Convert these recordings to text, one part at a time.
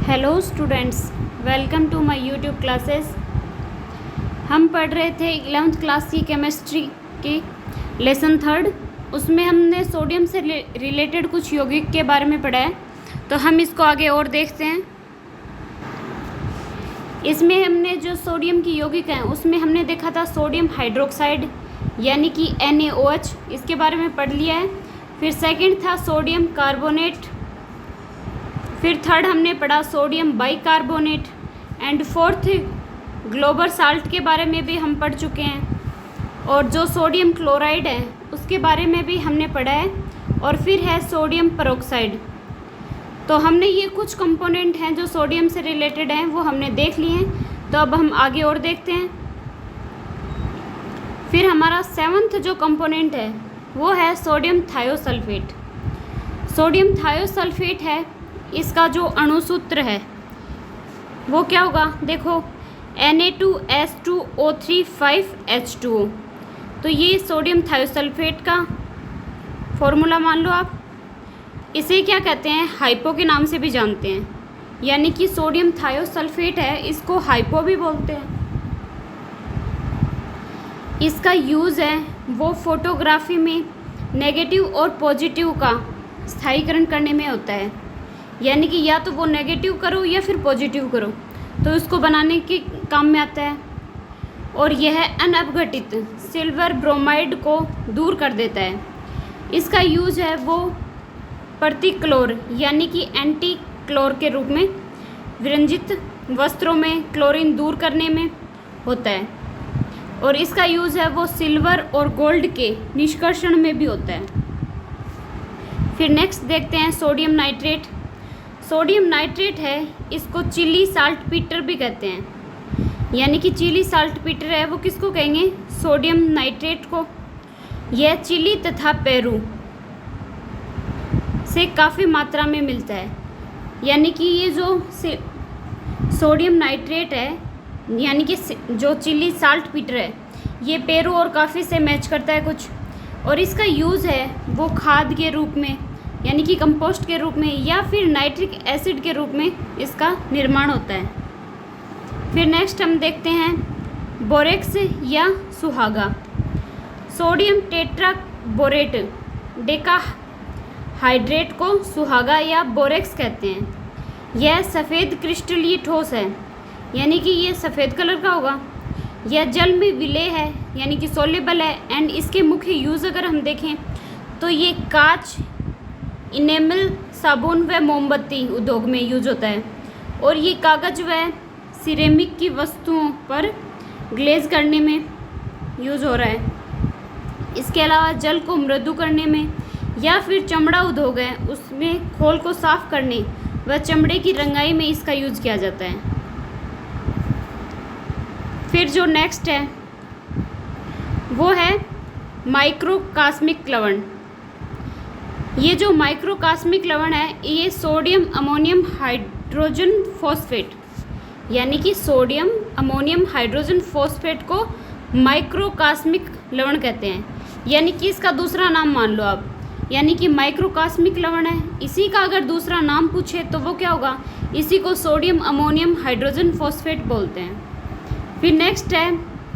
Hello students, welcome to my YouTube classes. हम पढ़ रहे थे 11th क्लास की केमिस्ट्री की लेसन 3। उसमें हमने सोडियम से रिलेटेड कुछ यौगिक के बारे में पढ़ा है, तो हम इसको आगे और देखते हैं। इसमें हमने जो सोडियम की यौगिक हैं उसमें हमने देखा था सोडियम हाइड्रोक्साइड यानी कि NaOH, इसके बारे में पढ़ लिया है। फिर सेकंड था सोडियम कार्बोनेट, फिर थर्ड हमने पढ़ा sodium bicarbonate, and fourth global salt के बारे में भी हम पढ़ चुके हैं। और जो सोडियम क्लोराइड है उसके बारे में भी हमने पढ़ा है। और फिर है सोडियम पेरोक्साइड। तो हमने ये कुछ कंपोनेंट हैं जो सोडियम से रिलेटेड हैं वो हमने देख लिए हैं। तो अब हम आगे और देखते हैं। फिर हमारा 7th जो कंपोनेंट है वो है सोडियम थायोसल्फेट। सोडियम थायोसल्फेट है, इसका जो अणुसूत्र है वो क्या होगा, देखो Na2S2O3 5H2O। तो ये सोडियम थायोसल्फेट का फॉर्मूला मान लो आप। इसे क्या कहते हैं, हाइपो के नाम से भी जानते हैं, यानी कि सोडियम थायोसल्फेट है, इसको हाइपो भी बोलते हैं। इसका यूज़ है वो फोटोग्राफी में नेगेटिव और पॉजिटिव का स्थायीकरण करने में होता है, यानी कि या तो वो नेगेटिव करो या फिर पॉजिटिव करो, तो उसको बनाने के काम में आता है। और यह अनअपघटित सिल्वर ब्रोमाइड को दूर कर देता है। इसका यूज़ है वो प्रतिक्लोर यानी कि एंटी क्लोर के रूप में विरंजित वस्त्रों में क्लोरीन दूर करने में होता है। और इसका यूज़ है वो सिल्वर और गोल्ड के निष्कर्षण में भी होता है। फिर नेक्स्ट देखते हैं सोडियम नाइट्रेट। सोडियम नाइट्रेट है, इसको चिली साल्ट पीटर भी कहते हैं, यानी कि चिली साल्ट पीटर है वो किसको कहेंगे, सोडियम नाइट्रेट को। यह चिली तथा पेरू से काफ़ी मात्रा में मिलता है, यानी कि ये जो सोडियम नाइट्रेट है यानी कि जो चिली साल्ट पीटर है ये पेरू और काफ़ी से मैच करता है कुछ। और इसका यूज़ है वो खाद के रूप में यानी कि कंपोस्ट के रूप में या फिर नाइट्रिक एसिड के रूप में इसका निर्माण होता है। फिर नेक्स्ट हम देखते हैं बोरेक्स या सुहागा। सोडियम टेट्राबोरेट डेका हाइड्रेट को सुहागा या बोरेक्स कहते हैं। यह सफ़ेद क्रिस्टलीय ठोस है, यानी कि ये सफ़ेद कलर का होगा। यह जल में विलेय है यानी कि सोल्युबल है। एंड इसके मुख्य यूज़ अगर हम देखें तो ये कांच, इनेमल, साबुन व मोमबत्ती उद्योग में यूज होता है। और ये कागज़ व सिरेमिक की वस्तुओं पर ग्लेज करने में यूज़ हो रहा है। इसके अलावा जल को मृदु करने में या फिर चमड़ा उद्योग है उसमें खोल को साफ करने व चमड़े की रंगाई में इसका यूज़ किया जाता है। फिर जो नेक्स्ट है वो है माइक्रोकास्मिक लवण। ये जो माइक्रोकास्मिक लवण है ये सोडियम अमोनियम हाइड्रोजन फॉस्फेट यानी कि सोडियम अमोनियम हाइड्रोजन फॉस्फेट को माइक्रोकास्मिक लवण कहते हैं, यानी कि इसका दूसरा नाम मान लो आप, यानी कि माइक्रोकास्मिक लवण है। इसी का अगर दूसरा नाम पूछे तो वो क्या होगा, इसी को सोडियम अमोनियम हाइड्रोजन फॉस्फेट बोलते हैं। फिर नेक्स्ट है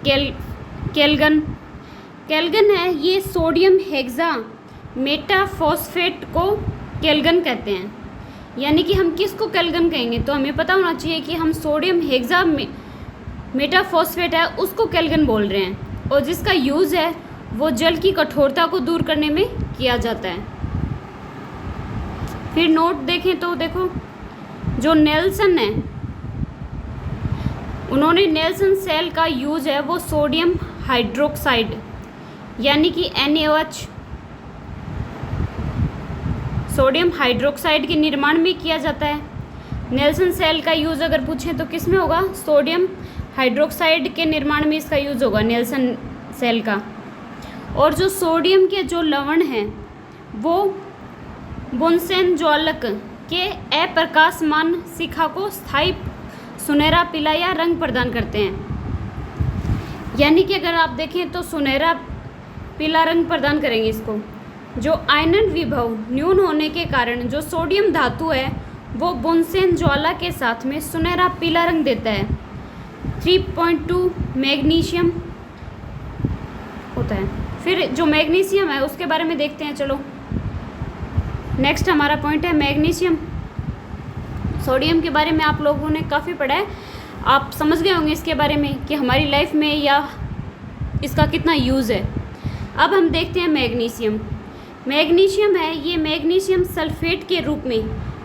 केल्गन। केल्गन है, ये सोडियम हेक्सा मेटाफॉस्फेट को केल्गन कहते हैं, यानी कि हम किसको केल्गन कहेंगे, तो हमें पता होना चाहिए कि हम सोडियम हेक्सा मेटाफॉस्फेट है उसको केल्गन बोल रहे हैं। और जिसका यूज़ है वो जल की कठोरता को दूर करने में किया जाता है। फिर नोट देखें तो देखो जो नेल्सन है उन्होंने नेल्सन सेल का यूज़ है वो सोडियम हाइड्रोक्साइड यानी कि NaOH सोडियम हाइड्रोक्साइड के निर्माण में किया जाता है। नेल्सन सेल का यूज़ अगर पूछें तो किस में होगा, सोडियम हाइड्रोक्साइड के निर्माण में इसका यूज़ होगा नेल्सन सेल का। और जो सोडियम के जो लवण हैं वो बुनसेन ज्वालक के अप्रकाशमान शिखा को स्थायी सुनहरा पीला या रंग प्रदान करते हैं, यानी कि अगर आप देखें तो सुनहरा पीला रंग प्रदान करेंगे इसको। जो आयनन विभव न्यून होने के कारण जो सोडियम धातु है वो बुनसेन ज्वाला के साथ में सुनहरा पीला रंग देता है। 3.2 मैग्नीशियम होता है। फिर जो मैग्नीशियम है उसके बारे में देखते हैं। चलो नेक्स्ट हमारा पॉइंट है मैग्नीशियम। सोडियम के बारे में आप लोगों ने काफ़ी पढ़ा है, आप समझ गए होंगे इसके बारे में कि हमारी लाइफ में या इसका कितना यूज़ है। अब हम देखते हैं मैग्नीशियम। मैग्नीशियम है, ये मैग्नीशियम सल्फेट के रूप में,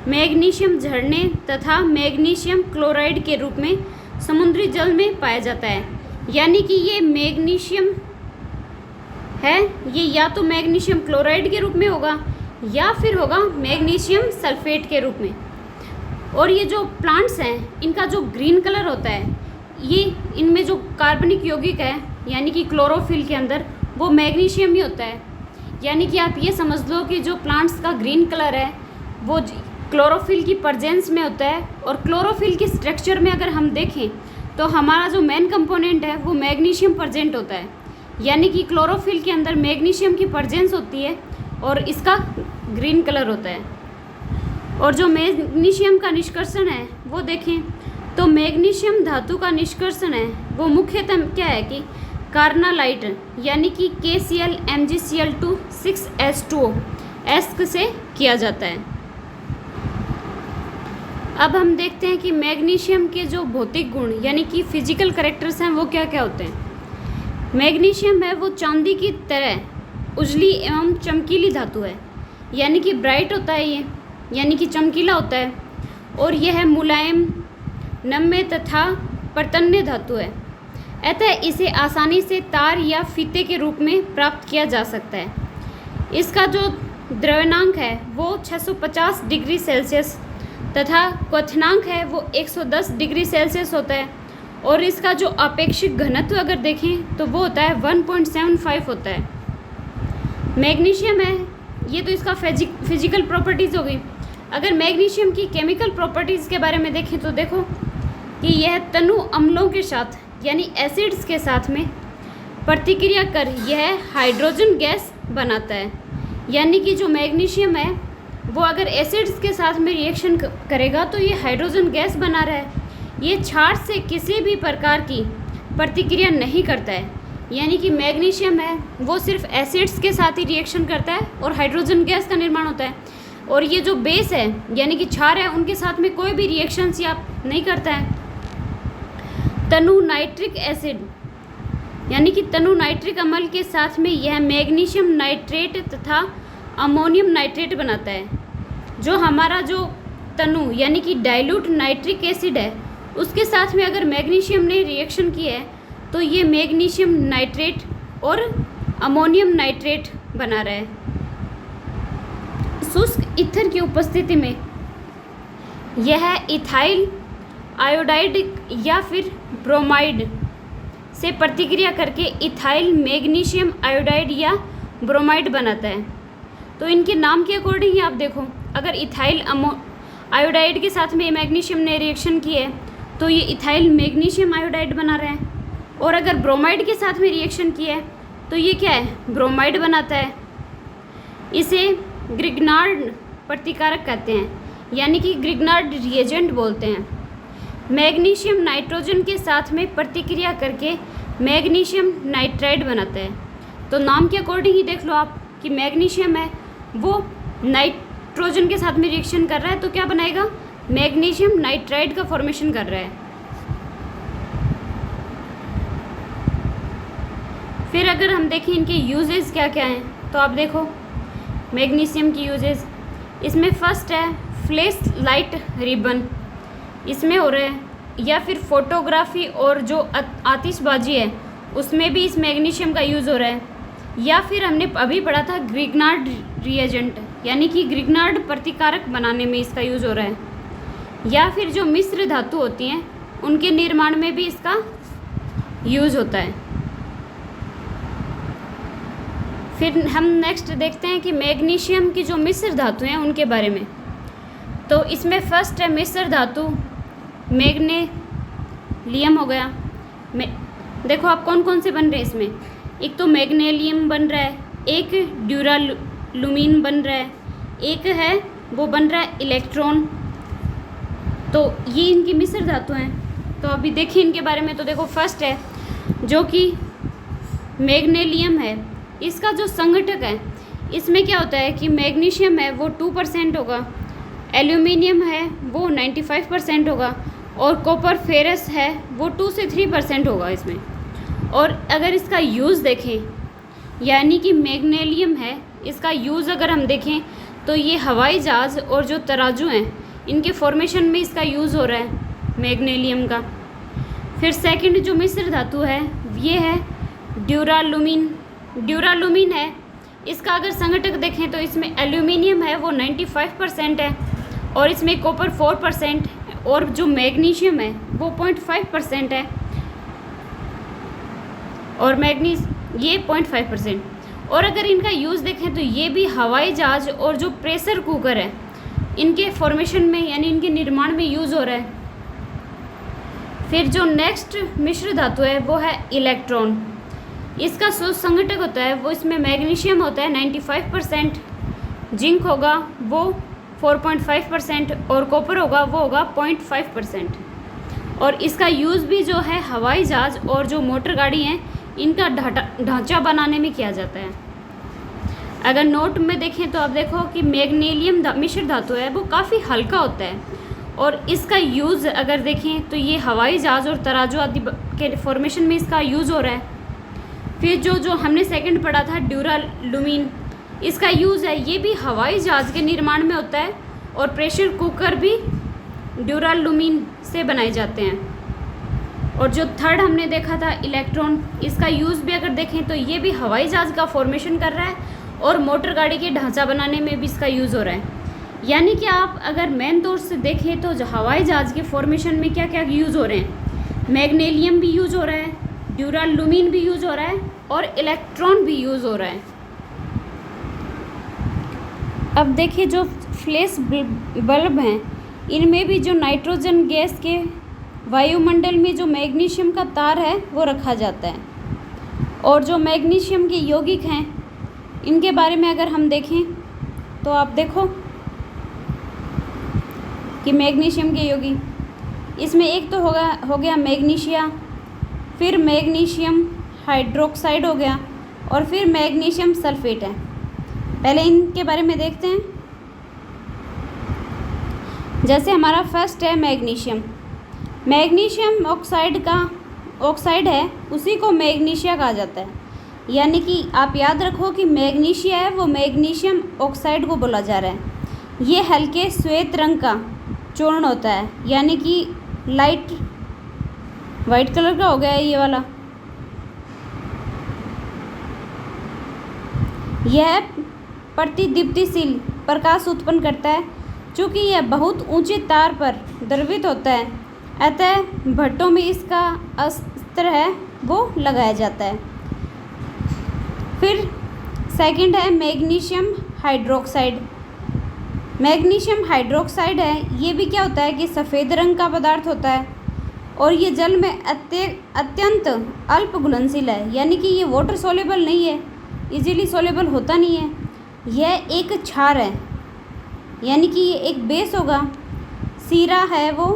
मैग्नीशियम झरने तथा मैग्नीशियम क्लोराइड के रूप में समुद्री जल में पाया जाता है। यानी कि ये मैग्नीशियम है, ये या तो मैग्नीशियम क्लोराइड के रूप में होगा या फिर होगा मैग्नीशियम सल्फेट के रूप में। और ये जो प्लांट्स हैं इनका जो ग्रीन कलर होता है, ये इनमें जो कार्बनिक यौगिक है यानी कि क्लोरोफिल के अंदर वो मैग्नीशियम ही होता है। यानी कि आप ये समझ लो कि जो प्लांट्स का ग्रीन कलर है वो क्लोरोफिल की प्रेजेंस में होता है। और क्लोरोफिल के स्ट्रक्चर में अगर हम देखें तो हमारा जो मेन कंपोनेंट है वो मैग्नीशियम प्रेजेंट होता है। यानी कि क्लोरोफिल के अंदर मैग्नीशियम की प्रेजेंस होती है और इसका ग्रीन कलर होता है। और जो मैग्नीशियम का निष्कर्षण है वो देखें तो मैग्नीशियम धातु का निष्कर्षण है वो मुख्यतः क्या है कि कार्नालाइट यानी कि KCl MgCl2 6H2O से किया जाता है। अब हम देखते हैं कि मैग्नीशियम के जो भौतिक गुण यानी कि फिजिकल कैरेक्टर्स हैं वो क्या क्या होते हैं। मैग्नीशियम है वो चांदी की तरह उजली एवं चमकीली धातु है। यानी कि ब्राइट होता है ये, यानी कि चमकीला होता है। और यह है मुलायम, नम्य तथा परतन्य धातु है। अतः इसे आसानी से तार या फीते के रूप में प्राप्त किया जा सकता है। इसका जो द्रव्यनांक है वो 650 डिग्री सेल्सियस तथा क्वथनांक है वो 110 डिग्री सेल्सियस होता है। और इसका जो आपेक्षिक घनत्व अगर देखें तो वो होता है 1.75 होता है। मैग्नीशियम है ये तो इसका फिजिकल प्रॉपर्टीज़ हो गई। अगर मैग्नीशियम की केमिकल प्रॉपर्टीज़ के बारे में देखें तो देखो कि यह तनु अम्लों के साथ यानी एसिड्स के साथ में प्रतिक्रिया कर यह हाइड्रोजन गैस बनाता है। यानी कि जो मैग्नीशियम है वो अगर एसिड्स के साथ में रिएक्शन करेगा तो ये हाइड्रोजन गैस बना रहा है। ये क्षार से किसी भी प्रकार की प्रतिक्रिया नहीं करता है। यानी कि मैग्नीशियम है वो सिर्फ एसिड्स के साथ ही रिएक्शन करता है और हाइड्रोजन गैस का निर्माण होता है। और ये जो बेस है यानी कि क्षार है उनके साथ में कोई भी रिएक्शंस या नहीं करता है। तनु नाइट्रिक एसिड यानी कि तनु नाइट्रिक अम्ल के साथ में यह मैग्नीशियम नाइट्रेट तथा अमोनियम नाइट्रेट बनाता है। जो हमारा जो तनु यानी कि डाइल्यूट नाइट्रिक एसिड है उसके साथ में अगर मैग्नीशियम ने रिएक्शन किया है तो ये मैग्नीशियम नाइट्रेट और अमोनियम नाइट्रेट बना रहा है। शुष्क ईथर की उपस्थिति में यह इथाइल आयोडाइड या फिर ब्रोमाइड से प्रतिक्रिया करके इथाइल मैग्नीशियम आयोडाइड या ब्रोमाइड बनाता है। तो इनके नाम के अकॉर्डिंग ही आप देखो, अगर इथाइल आयोडाइड के साथ में मैग्नीशियम ने रिएक्शन की है तो ये इथाइल मैग्नीशियम आयोडाइड बना रहा है। और अगर ब्रोमाइड के साथ में रिएक्शन किया है तो ये क्या है, ब्रोमाइड बनाता है। इसे ग्रिग्नार्ड प्रतिकारक कहते हैं यानी कि ग्रिग्नार्ड रिएजेंट बोलते हैं। मैग्नीशियम नाइट्रोजन के साथ में प्रतिक्रिया करके मैग्नीशियम नाइट्राइड बनाता है। तो नाम के अकॉर्डिंग ही देख लो आप कि मैग्नीशियम है वो नाइट्रोजन के साथ में रिएक्शन कर रहा है तो क्या बनाएगा, मैग्नीशियम नाइट्राइड का फॉर्मेशन कर रहा है। फिर अगर हम देखें इनके यूजेस क्या क्या हैं तो आप देखो मैग्नीशियम की यूजेस, इसमें फर्स्ट है फ्लैश लाइट रिबन, इसमें हो रहा है, या फिर फोटोग्राफी और जो आतिशबाजी है उसमें भी इस मैग्नीशियम का यूज़ हो रहा है। या फिर हमने अभी पढ़ा था ग्रिग्नार्ड रिएजेंट यानी कि ग्रिग्नार्ड प्रतिकारक बनाने में इसका यूज़ हो रहा है। या फिर जो मिश्र धातु होती हैं उनके निर्माण में भी इसका यूज़ होता है। फिर हम नेक्स्ट देखते हैं कि मैग्नीशियम की जो मिश्र धातु हैं उनके बारे में। तो इसमें फर्स्ट है मिश्र धातु मैग्नेलियम हो गया। देखो आप कौन कौन से बन रहे हैं इसमें, एक तो मैग्नेलियम बन रहा है, एक ड्यूरालुमीन बन रहा है, एक है वो बन रहा है इलेक्ट्रॉन, तो ये इनकी मिश्र धातु हैं। तो अभी देखिए इनके बारे में। तो देखो फर्स्ट है जो कि मैग्नीशियम है, इसका जो संघटक है इसमें क्या होता है कि मैग्नीशियम है वो 2% होगा, एल्यूमिनियम है वो 95% होगा, और कॉपर फेरस है वो 2 से 3% होगा इसमें। और अगर इसका यूज़ देखें यानी कि मैग्नीशियम है, इसका यूज़ अगर हम देखें तो ये हवाई जहाज़ और जो तराजू हैं इनके फॉर्मेशन में इसका यूज़ हो रहा है मैग्नीशियम का। फिर सेकंड जो मिश्र धातु है ये है ड्यूरालुमीन। ड्यूरालुमीन है, इसका अगर संघटक देखें तो इसमें एल्यूमिनियम है वो 95% है, और इसमें कॉपर 4%, और जो मैग्नीशियम है वो 0.5% है, और मैग्नीज ये 0.5%। और अगर इनका यूज़ देखें तो ये भी हवाई जहाज़ और जो प्रेशर कुकर है इनके फॉर्मेशन में यानी इनके निर्माण में यूज़ हो रहा है। फिर जो नेक्स्ट मिश्र धातु है वो है इलेक्ट्रॉन। इसका जो संघटक होता है वो इसमें मैग्नीशियम होता है 95%, जिंक होगा वो 4.5%, और कॉपर होगा वो होगा 0.5%। और इसका यूज़ भी जो है हवाई जहाज़ और जो मोटर गाड़ी हैं इनका ढांचा बनाने में किया जाता है। अगर नोट में देखें तो आप देखो कि मैग्नीशियम मिश्र धातु है वो काफ़ी हल्का होता है, और इसका यूज़ अगर देखें तो ये हवाई जहाज़ और तराजू आदि के फॉर्मेशन में इसका यूज़ हो रहा है। फिर जो हमने सेकंड पढ़ा था ड्यूरालुमीन, इसका यूज़ है ये भी हवाई जहाज़ के निर्माण में होता है, और प्रेशर कुकर भी ड्यूरालुमीन से बनाए जाते हैं। और जो थर्ड हमने देखा था इलेक्ट्रॉन, इसका यूज़ भी अगर देखें तो ये भी हवाई जहाज़ का फॉर्मेशन कर रहा है, और मोटर गाड़ी के ढांचा बनाने में भी इसका यूज़ हो रहा है। यानी कि आप अगर मेन तौर से देखें तो हवाई जहाज़ के फॉर्मेशन में क्या क्या यूज़ हो रहे हैं, मैग्नीशियम भी यूज़ हो रहा है, ड्यूरालुमीन भी यूज़ हो रहा है, और इलेक्ट्रॉन भी यूज़ हो रहा है। अब देखिए जो फ्लैश बल्ब हैं इनमें भी जो नाइट्रोजन गैस के वायुमंडल में जो मैग्नीशियम का तार है वो रखा जाता है। और जो मैग्नीशियम के यौगिक हैं इनके बारे में अगर हम देखें तो आप देखो कि मैग्नीशियम के यौगिक इसमें एक तो हो गया मैग्नीशिया, फिर मैग्नीशियम हाइड्रोक्साइड हो गया, और फिर मैग्नीशियम सल्फेट है। पहले इनके बारे में देखते हैं। जैसे हमारा फर्स्ट है मैग्नीशियम। मैग्नीशियम ऑक्साइड है उसी को मैग्नीशिया कहा जाता है। यानी कि आप याद रखो कि मैग्नीशिया है वो मैग्नीशियम ऑक्साइड को बोला जा रहा है। ये हल्के श्वेत रंग का चूर्ण होता है, यानी कि लाइट वाइट कलर का हो गया है ये वाला। यह प्रतिदीप्तिशील प्रकाश उत्पन्न करता है। चूँकि यह बहुत ऊंचे तार पर द्रवित होता है, अतः भट्टों में इसका अस्त्र है वो लगाया जाता है। फिर सेकंड है मैग्नीशियम हाइड्रोक्साइड। मैग्नीशियम हाइड्रोक्साइड है, ये भी क्या होता है कि सफ़ेद रंग का पदार्थ होता है, और ये जल में अत्यंत अल्प घुलनशील है। यानी कि ये वाटर सोल्यूबल नहीं है, इजीली सोल्यूबल होता नहीं है। यह एक क्षार है, यानी कि ये एक बेस होगा। सीरा है वो,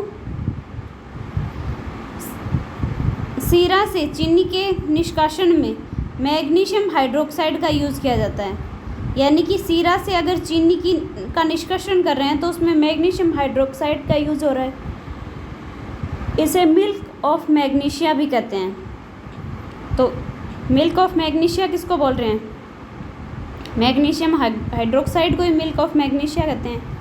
सीरा से चीनी के निष्कासन में मैग्नीशियम हाइड्रोक्साइड का यूज़ किया जाता है। यानी कि सीरा से अगर चीनी का निष्कासन कर रहे हैं तो उसमें मैग्नीशियम हाइड्रोक्साइड का यूज़ हो रहा है। इसे मिल्क ऑफ मैग्नीशिया भी कहते हैं। तो मिल्क ऑफ मैग्नीशिया किसको बोल रहे हैं? मैग्नीशियम हाइड्रोक्साइड को ही मिल्क ऑफ मैग्नीशिया कहते हैं।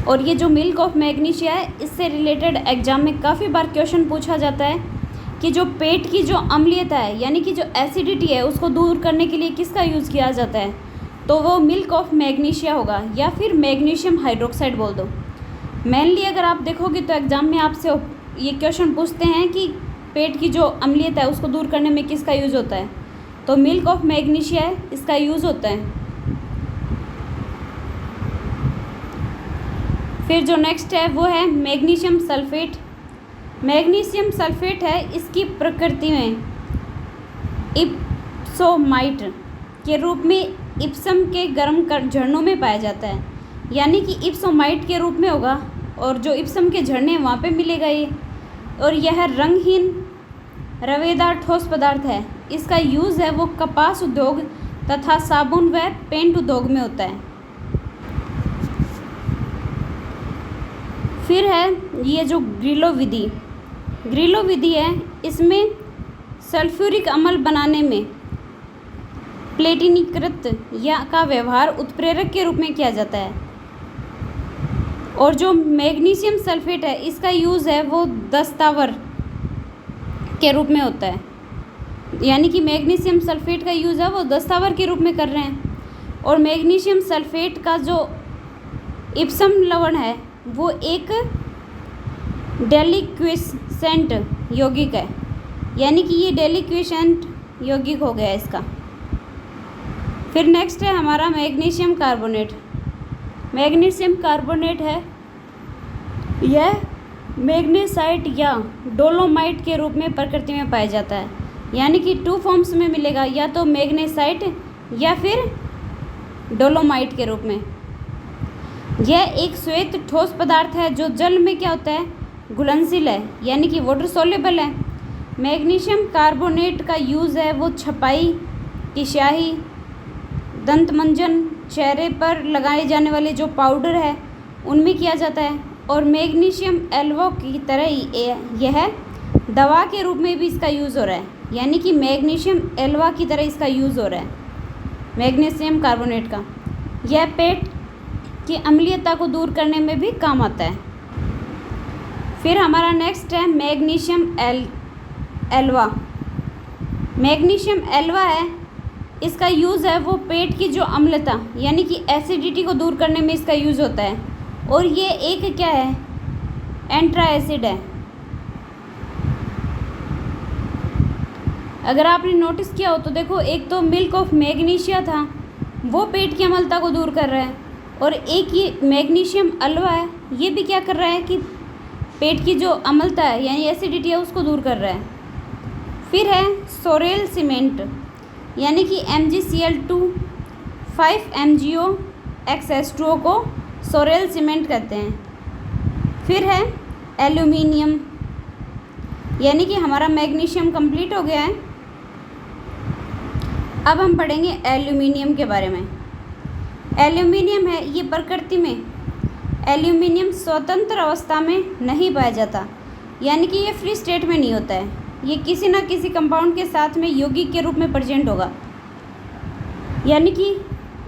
और ये जो मिल्क ऑफ मैग्नीशिया है इससे रिलेटेड एग्जाम में काफ़ी बार क्वेश्चन पूछा जाता है कि जो पेट की जो अम्लीयता है यानी कि जो एसिडिटी है उसको दूर करने के लिए किसका यूज़ किया जाता है, तो वो मिल्क ऑफ मैग्नीशिया होगा, या फिर मैग्नीशियम हाइड्रोक्साइड बोल दो। मेनली अगर आप देखोगे तो एग्ज़ाम में आपसे ये क्वेश्चन पूछते हैं कि पेट की जो अम्लीयता है उसको दूर करने में किसका यूज़ होता है, तो मिल्क ऑफ मैग्नीशिया है इसका यूज़ होता है। फिर जो नेक्स्ट है वो है मैग्नीशियम सल्फेट। मैग्नीशियम सल्फेट है, इसकी प्रकृति में इप्सोमाइट के रूप में इप्सम के गर्म झरनों में पाया जाता है। यानी कि इप्सोमाइट के रूप में होगा, और जो इप्सम के झरने हैं वहाँ पे मिलेगा ये। और यह रंगहीन रवेदार ठोस पदार्थ है। इसका यूज़ है वो कपास उद्योग तथा साबुन व पेंट उद्योग में होता है। फिर है ये जो ग्रिलो विधि है, इसमें सल्फ्यूरिक अम्ल बनाने में प्लेटिनीकृत या का व्यवहार उत्प्रेरक के रूप में किया जाता है। और जो मैग्नीशियम सल्फेट है, इसका यूज़ है वो दस्तावर के रूप में होता है। यानी कि मैग्नीशियम सल्फेट का यूज़ है वो दस्तावर के रूप में कर रहे हैं। और मैग्नीशियम सल्फेट का जो इप्सम लवण है वो एक डेलिक्विसेंट यौगिक है, यानी कि ये डेलिक्विसेंट यौगिक हो गया इसका। फिर नेक्स्ट है हमारा मैग्नीशियम कार्बोनेट। मैग्नीशियम कार्बोनेट है, यह मैग्नेसाइट या डोलोमाइट के रूप में प्रकृति में पाया जाता है। यानी कि 2 फॉर्म्स में मिलेगा, या तो मैग्नेसाइट या फिर डोलोमाइट के रूप में। यह एक श्वेत ठोस पदार्थ है जो जल में क्या होता है, घुलनशील है, यानी कि वाटर सोल्यूबल है। मैग्नीशियम कार्बोनेट का यूज़ है वो छपाई की स्याही, दंतमंजन, चेहरे पर लगाए जाने वाले जो पाउडर है उनमें किया जाता है। और मैग्नीशियम एल्वो की तरह ही यह दवा के रूप में भी इसका यूज़ हो रहा है, यानी कि मैग्नीशियम एल्वा की तरह इसका यूज़ हो रहा है मैग्नीशियम कार्बोनेट का। यह पेट की अम्लीयता को दूर करने में भी काम आता है। फिर हमारा नेक्स्ट है मैग्नीशियम एल्वा। मैग्नीशियम एल्वा है, इसका यूज़ है वो पेट की जो अम्लता यानी कि एसिडिटी को दूर करने में इसका यूज़ होता है। और ये एक क्या है, एंट्रा एसिड है। अगर आपने नोटिस किया हो तो देखो, एक तो मिल्क ऑफ मैग्नीशिया था, वो पेट की अम्लता को दूर कर रहा है, और एक ये मैग्नीशियम अल्वा है, ये भी क्या कर रहा है कि पेट की जो अम्लता है यानी एसिडिटी है उसको दूर कर रहा है। फिर है सोरेल सीमेंट, यानी कि MgCl2 5MgOXH2O को सोरेल सीमेंट कहते हैं। फिर है एल्यूमिनियम, यानी कि हमारा मैग्नीशियम कंप्लीट हो गया है। अब हम पढ़ेंगे एल्यूमिनियम के बारे में। एल्यूमिनियम है, ये प्रकृति में एल्यूमिनियम स्वतंत्र अवस्था में नहीं पाया जाता, यानी कि ये फ्री स्टेट में नहीं होता है। ये किसी न किसी कंपाउंड के साथ में यौगिक के रूप में प्रेजेंट होगा, यानी कि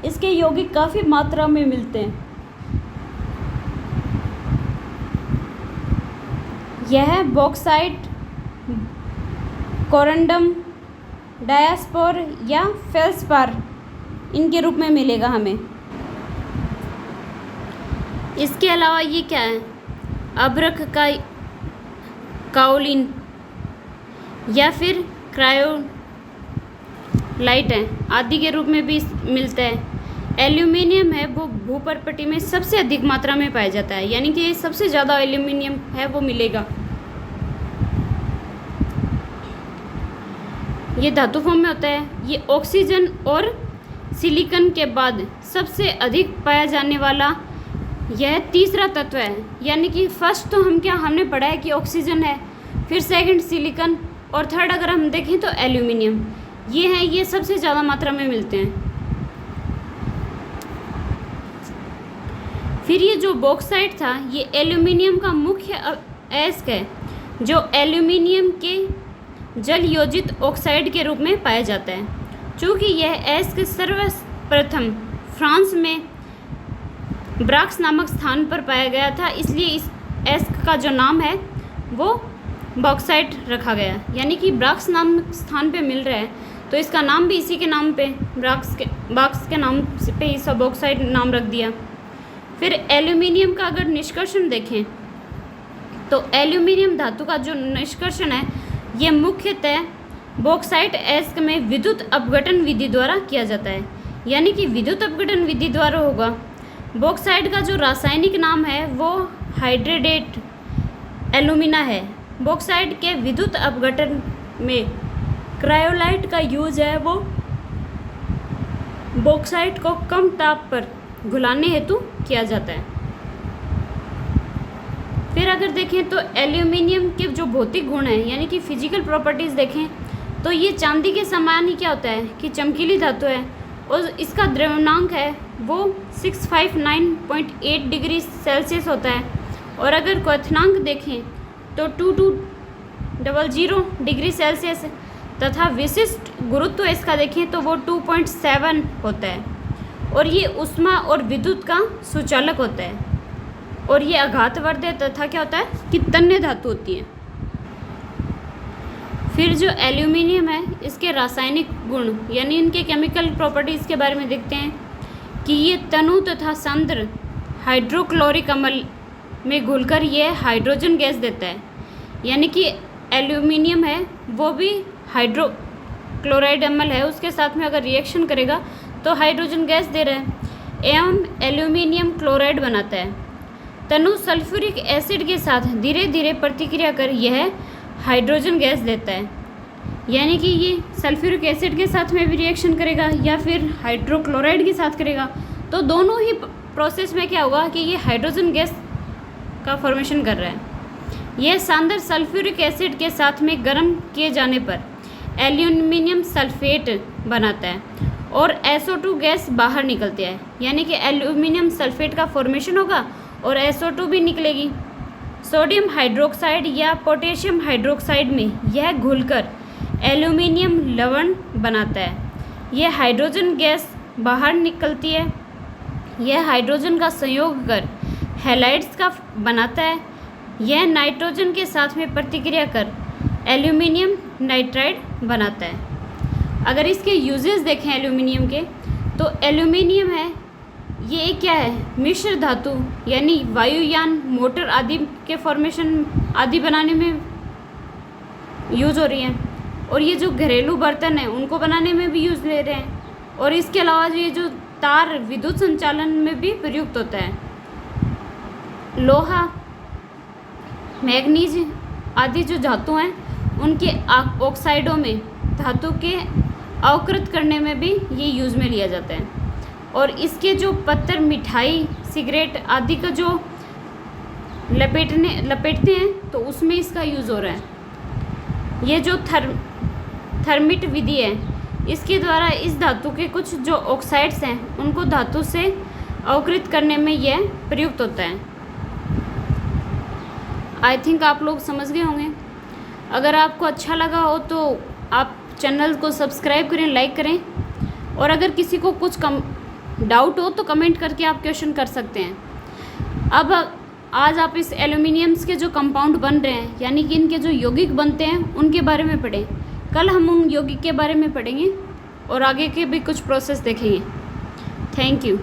इसके यौगिक काफ़ी मात्रा में मिलते हैं। यह बॉक्साइट, कोरंडम, डायस्पोर या फेल्सपार इनके रूप में मिलेगा हमें। इसके अलावा ये क्या है, अभ्रक का काओलिन या फिर क्रायोलाइट है आदि के रूप में भी मिलता है। एल्यूमिनियम है वो भूपर्पटी में सबसे अधिक मात्रा में पाया जाता है, यानी कि सबसे ज़्यादा एल्यूमिनियम है वो मिलेगा। ये धातु फॉर्म में होता है। ये ऑक्सीजन और सिलिकॉन के बाद सबसे अधिक पाया जाने वाला यह तीसरा तत्व है, यानी कि फर्स्ट तो हमने पढ़ा है कि ऑक्सीजन है, फिर सेकंड सिलिकॉन, और थर्ड अगर हम देखें तो एल्यूमिनियम। ये सबसे ज़्यादा मात्रा में मिलते हैं। फिर ये जो बॉक्साइट था, ये एल्यूमिनियम का मुख्य अयस्क है, जो एल्यूमिनियम के जल योजित ऑक्साइड के रूप में पाया जाता है। चूँकि यह अयस्क सर्वप्रथम फ्रांस में ब्राक्स नामक स्थान पर पाया गया था, इसलिए इस अयस्क का जो नाम है वो बॉक्साइट रखा गया, यानी कि ब्राक्स नामक स्थान पे मिल रहा है तो इसका नाम भी इसी के नाम पे ब्राक्स के नाम पे इस बॉक्साइट नाम रख दिया। फिर एल्यूमिनियम का अगर निष्कर्षण देखें तो एल्यूमिनियम धातु का जो निष्कर्षण है ये मुख्यतः बॉक्साइट अयस्क में विद्युत अपघटन विधि द्वारा किया जाता है, यानी कि विद्युत अपघटन विधि द्वारा होगा। बॉक्साइट का जो रासायनिक नाम है वो हाइड्रेटेड एल्यूमिना है। बॉक्साइट के विद्युत अपघटन में क्रायोलाइट का यूज है वो बॉक्साइट को कम ताप पर घुलाने हेतु किया जाता है। फिर अगर देखें तो एल्यूमिनियम के जो भौतिक गुण हैं यानी कि फिजिकल प्रॉपर्टीज़ देखें तो ये चांदी के समान ही क्या होता है कि चमकीली धातु है और इसका द्रव्यमांक है वो 659.8 डिग्री सेल्सियस होता है। और अगर क्वथनांक देखें तो 2200 डिग्री सेल्सियस तथा विशिष्ट गुरुत्व इसका देखें तो वो 2.7 होता है। और ये ऊष्मा और विद्युत का सुचालक होता है और ये आघातवर्धक तथा क्या होता है कि तन्य धातु होती है। फिर जो एल्यूमिनियम है इसके रासायनिक गुण यानी इनके केमिकल प्रॉपर्टीज़ के बारे में देखते हैं कि ये तनु तथा सांद्र हाइड्रोक्लोरिक अम्ल में घुलकर ये हाइड्रोजन गैस देता है। यानी कि एल्यूमिनियम है वो भी हाइड्रोक्लोराइड अम्ल है उसके साथ में अगर रिएक्शन करेगा तो हाइड्रोजन गैस दे रहा है एवं एल्यूमिनियम क्लोराइड बनाता है। तनु सल्फ्यूरिक एसिड के साथ धीरे धीरे प्रतिक्रिया कर यह हाइड्रोजन गैस देता है। यानी कि ये सल्फ्यूरिक एसिड के साथ में भी रिएक्शन करेगा या फिर हाइड्रोक्लोराइड के साथ करेगा तो दोनों ही प्रोसेस में क्या होगा कि ये हाइड्रोजन गैस का फॉर्मेशन कर रहा है। यह सांद्र सल्फ्यूरिक एसिड के साथ में गर्म किए जाने पर एल्यूमिनियम सल्फेट बनाता है और SO2 गैस बाहर निकलती है। यानी कि एल्यूमिनियम सल्फेट का फॉर्मेशन होगा और SO2 भी निकलेगी। सोडियम हाइड्रोक्साइड या पोटेशियम हाइड्रोक्साइड में यह घुलकर एल्यूमिनियम लवण बनाता है। यह हाइड्रोजन गैस बाहर निकलती है। यह हाइड्रोजन का संयोग कर हैलाइड्स का बनाता है। यह नाइट्रोजन के साथ में प्रतिक्रिया कर एल्यूमिनियम नाइट्राइड बनाता है। अगर इसके यूजेस देखें एल्यूमिनियम के तो एल्यूमिनियम है ये क्या है मिश्र धातु यानी वायुयान मोटर आदि के फॉर्मेशन आदि बनाने में यूज़ हो रही है। और ये जो घरेलू बर्तन है उनको बनाने में भी यूज़ ले रहे हैं। और इसके अलावा ये जो तार विद्युत संचालन में भी प्रयुक्त होता है। लोहा मैग्नीज आदि जो धातु हैं उनके ऑक्साइडों में धातु के अवकृत करने में भी ये यूज़ में लिया जाता है। और इसके जो पत्थर मिठाई सिगरेट आदि का जो लपेटते हैं तो उसमें इसका यूज़ हो रहा है। ये जो थर्मिट विधि है इसके द्वारा इस धातु के कुछ जो ऑक्साइड्स हैं उनको धातु से अवकृत करने में यह प्रयुक्त होता है। आई थिंक आप लोग समझ गए होंगे। अगर आपको अच्छा लगा हो तो आप चैनल को सब्सक्राइब करें, लाइक करें। और अगर किसी को कुछ डाउट हो तो कमेंट करके आप क्वेश्चन कर सकते हैं। अब आज आप इस एल्यूमिनियम्स के जो कंपाउंड बन रहे हैं यानी कि इनके जो यौगिक बनते हैं उनके बारे में पढ़ें। कल हम उन यौगिक के बारे में पढ़ेंगे और आगे के भी कुछ प्रोसेस देखेंगे। Thank you.